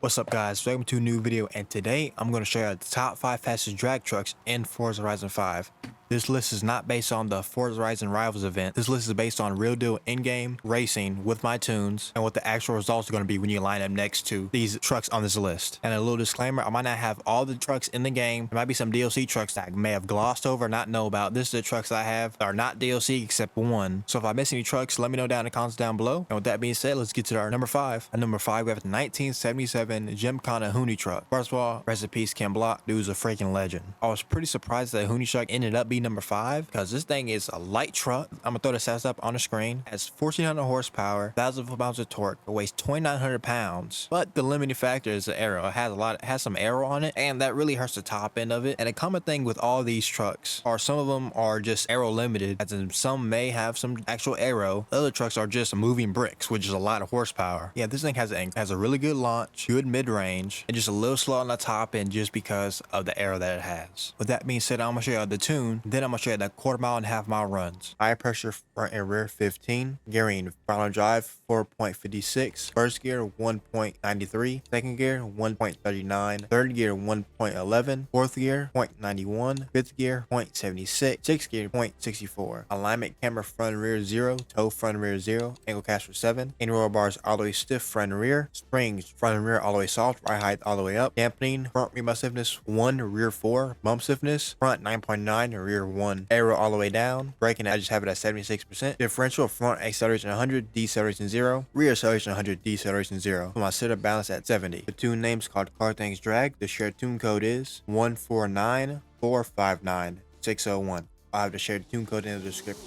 What's up guys, welcome to a new video, and today I'm going to show you the top 5 fastest drag trucks in Forza Horizon 5. This list is not based on the Forza Horizon Rivals event. This list is based on real deal in-game racing with my tunes and what the actual results are going to be when you line up next to these trucks on this list. And a little disclaimer, I might not have all the trucks in the game. There might be some DLC trucks that I may have glossed over or not know about. This is the trucks I have that are not DLC except one. So if I miss any trucks, let me know down in the comments down below. And with that being said, let's get to our number 5. At number 5, we have the 1977 Gymkhana Hoonitruck. First of all, rest in peace Ken Block. Dude's a freaking legend. I was pretty surprised that Hoonitruck ended up being number 5 because this thing is a light truck. I'm gonna throw the stats up on the screen. It has 1400 horsepower, 1000 foot-pounds of torque. It weighs 2900 pounds. But the limiting factor is the aero. It has some aero on it, and that really hurts the top end of it. And a common thing with all these trucks are some of them are just aero limited, as in some may have some actual aero. Other trucks are just moving bricks, which is a lot of horsepower. Yeah, this thing has a really good launch, good mid-range, and just a little slow on the top end just because of the aero that it has. With that being said, I'm gonna show you the tune, then I'm gonna show you the quarter-mile and half-mile runs. High pressure front and rear 15, gearing final drive 4.56, first gear 1.93, second gear 1.39, third gear 1.11, fourth gear 0.91, fifth gear 0.76, sixth gear 0.64. Alignment camera front and rear 0, toe front and rear 0, angle caster 7, in roll bars all the way stiff front and rear, springs front and rear all the way soft, right height all the way up, dampening front rear stiffness 1, rear 4, bump stiffness front 9.9, rear 1, aero all the way down, braking I just have it at 76%, differential front acceleration 100, deceleration 0, rear acceleration 100, deceleration 0. My setup balance at 70. The tune name's called CarThings Drag. The shared tune code is 149459601. I have the shared tune code in the description.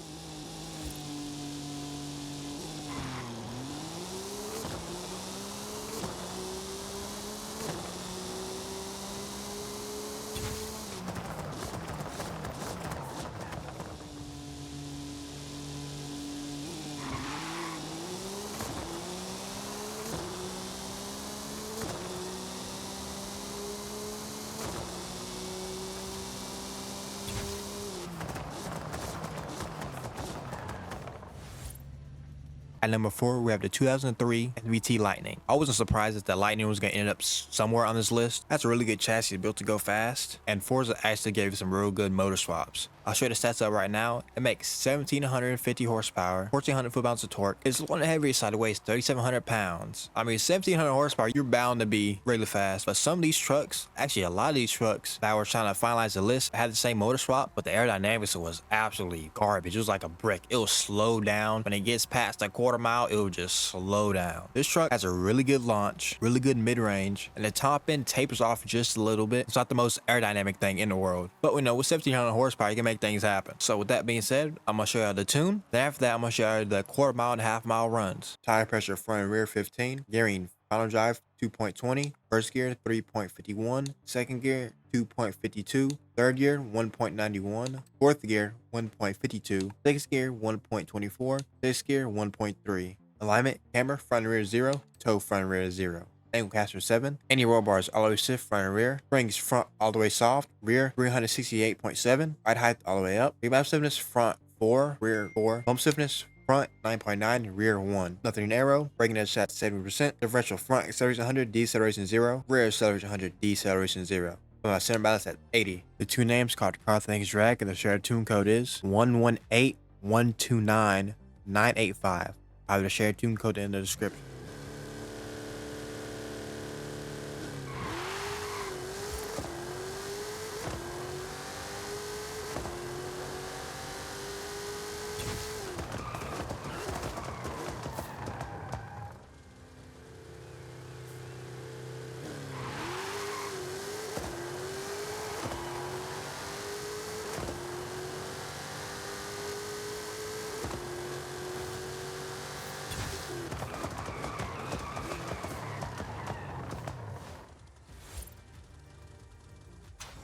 At number 4, we have the 2003 SVT Lightning. I wasn't surprised that the Lightning was going to end up somewhere on this list. That's a really good chassis built to go fast, and Forza actually gave it some real good motor swaps. I'll show you the stats up right now. It makes 1750 horsepower, 1400 foot-pounds of torque. It's on the heavier side, it weighs 3700 pounds. I mean, 1700 horsepower, you're bound to be really fast. But some of these trucks, actually a lot of these trucks that were trying to finalize the list had the same motor swap, but the aerodynamics was absolutely garbage. It was like a brick. It will slow down. When it gets past a quarter mile, it will just slow down. This truck has a really good launch, really good mid-range, and the top end tapers off just a little bit. It's not the most aerodynamic thing in the world, but we know with 1700 horsepower, you can make things happen. So with that being said, I'm gonna show you the tune. Then after that, I'm gonna show you the quarter-mile and half-mile runs. Tire pressure front and rear 15, gearing final drive 2.20, first gear 3.51, second gear 2.52, third gear 1.91, fourth gear 1.52, sixth gear 1.24, fifth gear 1.3. Alignment camera front and rear 0, toe front and rear 0. Angle caster 7, any roll bars all the way stiff front and rear, springs front all the way soft, rear 368.7, right height all the way up, rebound stiffness front 4, rear 4, bump stiffness front 9.9, rear 1. Nothing aero, braking edge at 70%, differential front acceleration 100, deceleration 0, rear acceleration 100, deceleration 0. My center balance at 80. The tune name's called CarThings Drag, and the shared tune code is 118129 I have the shared tune code in the description.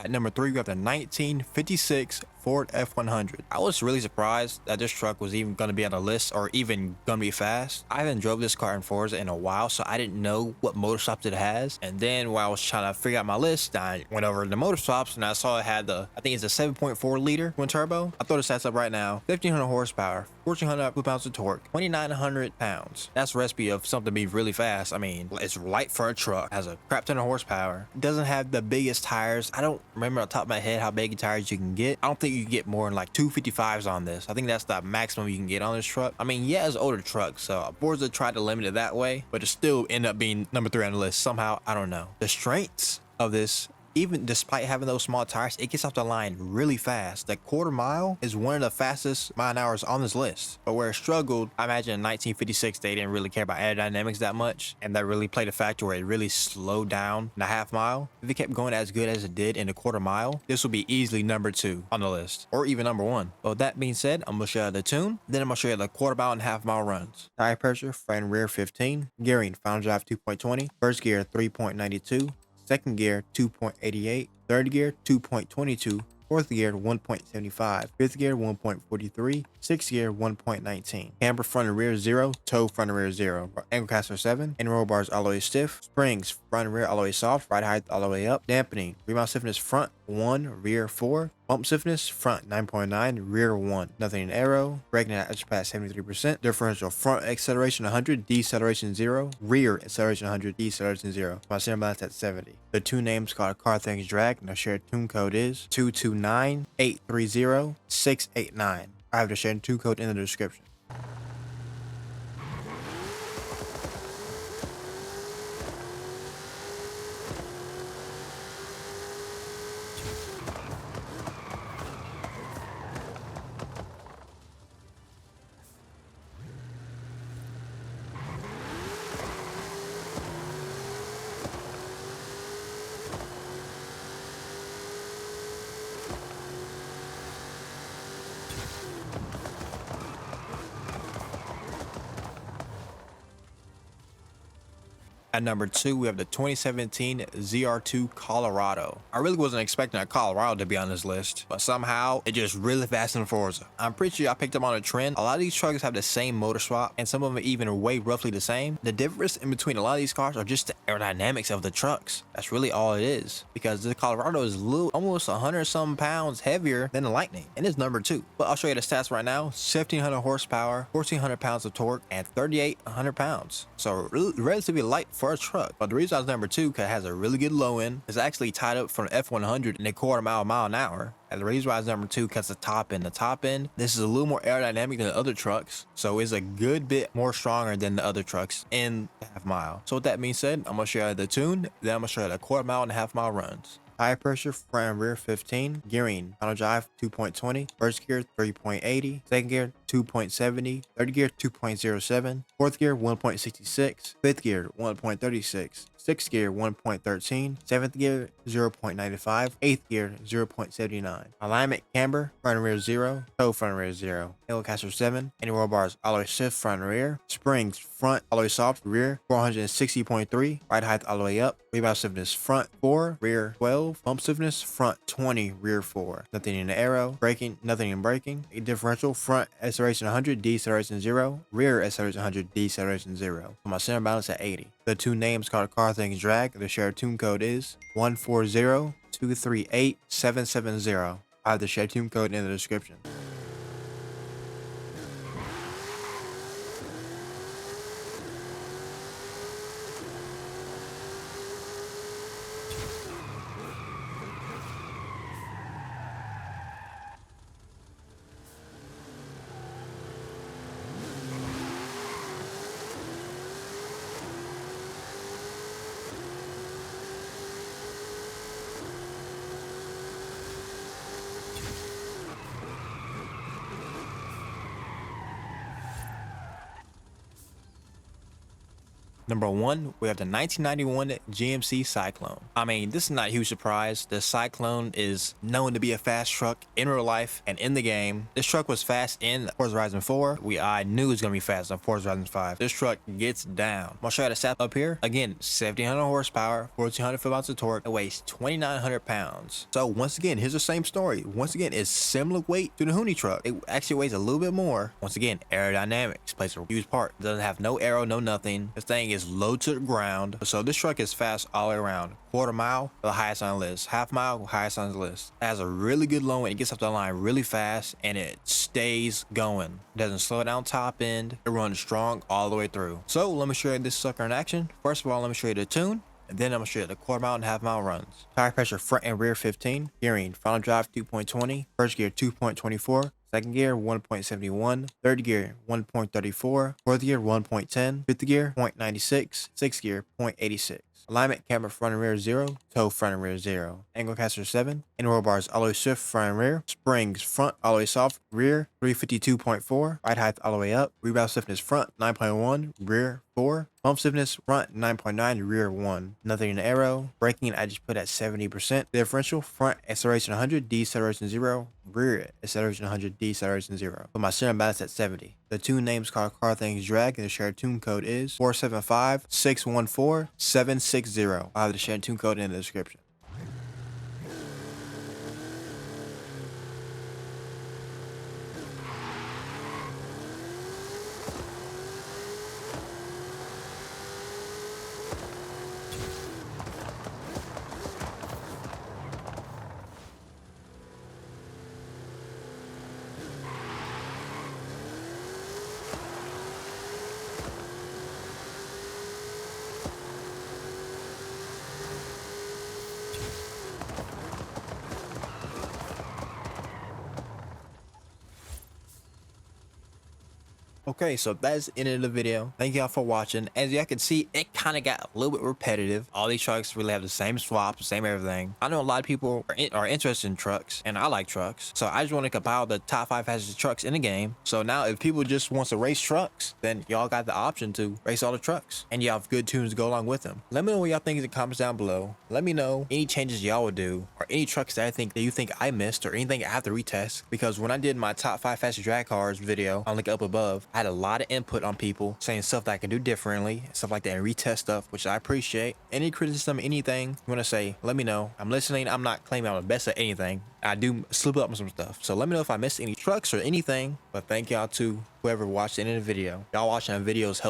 At number 3, we have the 1956 Ford F100. I was really surprised that this truck was even going to be on the list or even going to be fast. I haven't drove this car in Forza in a while, so I didn't know what motor shops it has. And then while I was trying to figure out my list, I went over to the motor shops and I saw it had I think it's a 7.4 liter twin turbo. I throw the stats up right now. 1500 horsepower, 1400 foot-pounds of torque, 2900 pounds. That's a recipe of something to be really fast. I mean, it's light for a truck, has a crap ton of horsepower. It doesn't have the biggest tires. I don't remember off the top of my head how big tires you can get. I don't think you can get more than like 255s on this. I think that's the maximum you can get on this truck. I mean, yeah, it's an older truck, so Forza tried to limit it that way, but it still ended up being number 3 on the list somehow. I don't know. The strengths of this, even despite having those small tires, it gets off the line really fast. The quarter mile is one of the fastest mile hours on this list. But where it struggled, I imagine in 1956 they didn't really care about aerodynamics that much, and that really played a factor where it really slowed down in the half mile. If it kept going as good as it did in the quarter mile, this would be easily number 2 on the list, or even number 1. But with that being said, I'm gonna show you the tune, then I'm gonna show you the quarter mile and half mile runs. Tire pressure, front and rear 15, gearing, final drive 2.20, first gear 3.92, second gear 2.88, third gear 2.22, fourth gear 1.75, fifth gear 1.43, sixth gear 1.19. Camber front and rear 0, toe front and rear 0, angle caster 7, and roll bars all the way stiff, springs front and rear all the way soft, ride height all the way up, dampening, rebound stiffness front 1, rear 4, bump stiffness front 9.9, rear 1, nothing in aero, braking at edge pass 73%, differential front acceleration 100, deceleration 0, rear acceleration 100, deceleration 0. My center balance at 70. The tune name's called CarThings Drag, and the shared tune code is 229-830-689. I have the shared tune code in the description. At number 2, we have the 2017 ZR2 Colorado. I really wasn't expecting a Colorado to be on this list, but somehow it just really fast in Forza. I'm pretty sure I picked up on a trend. A lot of these trucks have the same motor swap, and some of them even weigh roughly the same. The difference in between a lot of these cars are just the aerodynamics of the trucks. That's really all it is, because the Colorado is almost 100 some pounds heavier than the Lightning, and it's number 2. But I'll show you the stats right now. 1700 horsepower, 1400 pounds of torque, and 3800 pounds. So relatively light for a truck. But the reason I was number 2 because it has a really good low end. It's actually tied up from F100 in a mile an hour. And the reason why it's number 2 because the top end, this is a little more aerodynamic than the other trucks, so it's a good bit more stronger than the other trucks in the half mile. So with that being said, I'm gonna show you the tune, then I'm gonna show you the quarter mile and half mile runs. Tire pressure, front and rear 15, gearing, final drive 2.20, first gear 3.80, second gear 2.70, third gear 2.07, fourth gear 1.66, fifth gear 1.36, sixth gear 1.13, seventh gear 0.95, eighth gear 0.79. Alignment, camber, front and rear 0, toe front and rear 0, angle caster 7, and roll bars all the way stiff front and rear, springs front all the way soft, rear 460.3, ride height all the way up, rebound stiffness front 4, rear 12, bump stiffness front 20, rear 4, nothing in the aero, braking, nothing in braking, a differential front acceleration 100, deceleration 0, rear acceleration 100, deceleration 0. My center balance at 80. The two names called CarThings Drag. The shared tune code is 140-238-770. I have the shared tune code in the description. Number 1, we have the 1991 GMC Cyclone. I mean, this is not a huge surprise. The Cyclone is known to be a fast truck in real life and in the game. This truck was fast in Forza Horizon 4. I knew it was going to be fast on Forza Horizon 5. This truck gets down. I'm going to show you the setup up here. Again, 1700 horsepower, 1400 foot-pounds of torque. It weighs 2,900 pounds. So once again, here's the same story. Once again, it's similar weight to the Hoonitruck. It actually weighs a little bit more. Once again, aerodynamics plays a huge part. It doesn't have no aero, no nothing. This thing is low to the ground. So this truck is fast all the way around. Quarter mile, the highest on the list. Half mile, highest on the list. It has a really good low end. It gets up the line really fast and it stays going. It doesn't slow down top end. It runs strong all the way through. So let me show you this sucker in action. First of all, let me show you the tune. And then I'm going to show you the quarter mile and half mile runs. Tire pressure front and rear 15. Gearing, final drive 2.20. First gear 2.24. Second gear 1.71. Third gear 1.34. Fourth gear 1.10. Fifth gear 0.96. Sixth gear 0.86. Alignment, camera front and rear 0, toe front and rear 0. Angle caster 7. Inner roll bars all the way swift front and rear. Springs front all the way soft, rear 352.4. Ride height all the way up. Rebound stiffness front 9.1, rear 4. Bump stiffness front 9.9, rear 1. Nothing in the aero. Braking I just put at 70%. Differential front acceleration 100, deceleration 0. Rear acceleration 100, deceleration 0. Put my center balance at 70. The tune name is called CarThings Drag and the shared tune code is 475-614-760. I'll have the shared tune code in the description. Okay, so that's the end of the video. Thank y'all for watching. As y'all can see, it kind of got a little bit repetitive. All these trucks really have the same swaps, the same everything. I know a lot of people are interested in trucks, and I like trucks. So I just want to compile the top 5 fastest trucks in the game. So now if people just want to race trucks, then y'all got the option to race all the trucks. And y'all have good tunes to go along with them. Let me know what y'all think in the comments down below. Let me know any changes y'all would do, or any trucks that you think I missed, or anything I have to retest. Because when I did my top 5 fastest drag cars video, I'll link up above, I had a lot of input on people saying stuff that I can do differently, stuff like that, and retest stuff, which I appreciate. Any criticism, anything you want to say, let me know. I'm listening. I'm not claiming I'm the best at anything. I do slip up on some stuff. So let me know if I missed any trucks or anything. But thank y'all to whoever watched the end of the video. Y'all watching the videos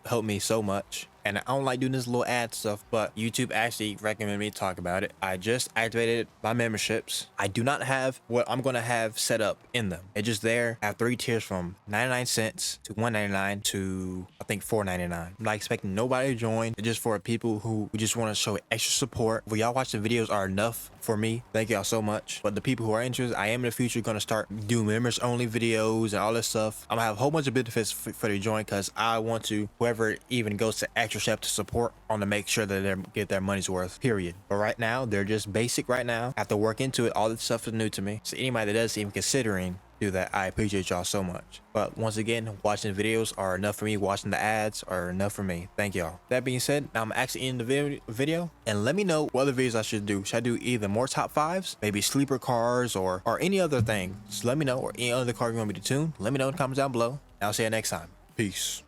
help me so much. And I don't like doing this little ad stuff, but YouTube actually recommended me to talk about it. I just activated my memberships. I do not have what I'm going to have set up in them. It's just there. I have 3 tiers from 99 cents to $1.99 to I think $4.99. I'm not expecting nobody to join. It's just for people who just want to show extra support. If y'all watching videos are enough for me, thank y'all so much. But the people who are interested, I am in the future going to start doing members only videos and all this stuff. I'm going to have a whole bunch of benefits for you to join, because I want to, whoever even goes to extra step to support, on to make sure that they get their money's worth, period. But right now, they're just basic right now. I have to work into it. All this stuff is new to me. So anybody that does even considering do that, I appreciate y'all so much. But once again, watching the videos are enough for me. Watching the ads are enough for me. Thank y'all. That being said, now I'm actually in the video, and let me know what other videos I should do. Should I do either more top 5s, maybe sleeper cars, or any other thing? Just let me know, or any other car you want me to tune. Let me know in the comments down below. I'll see you next time. Peace.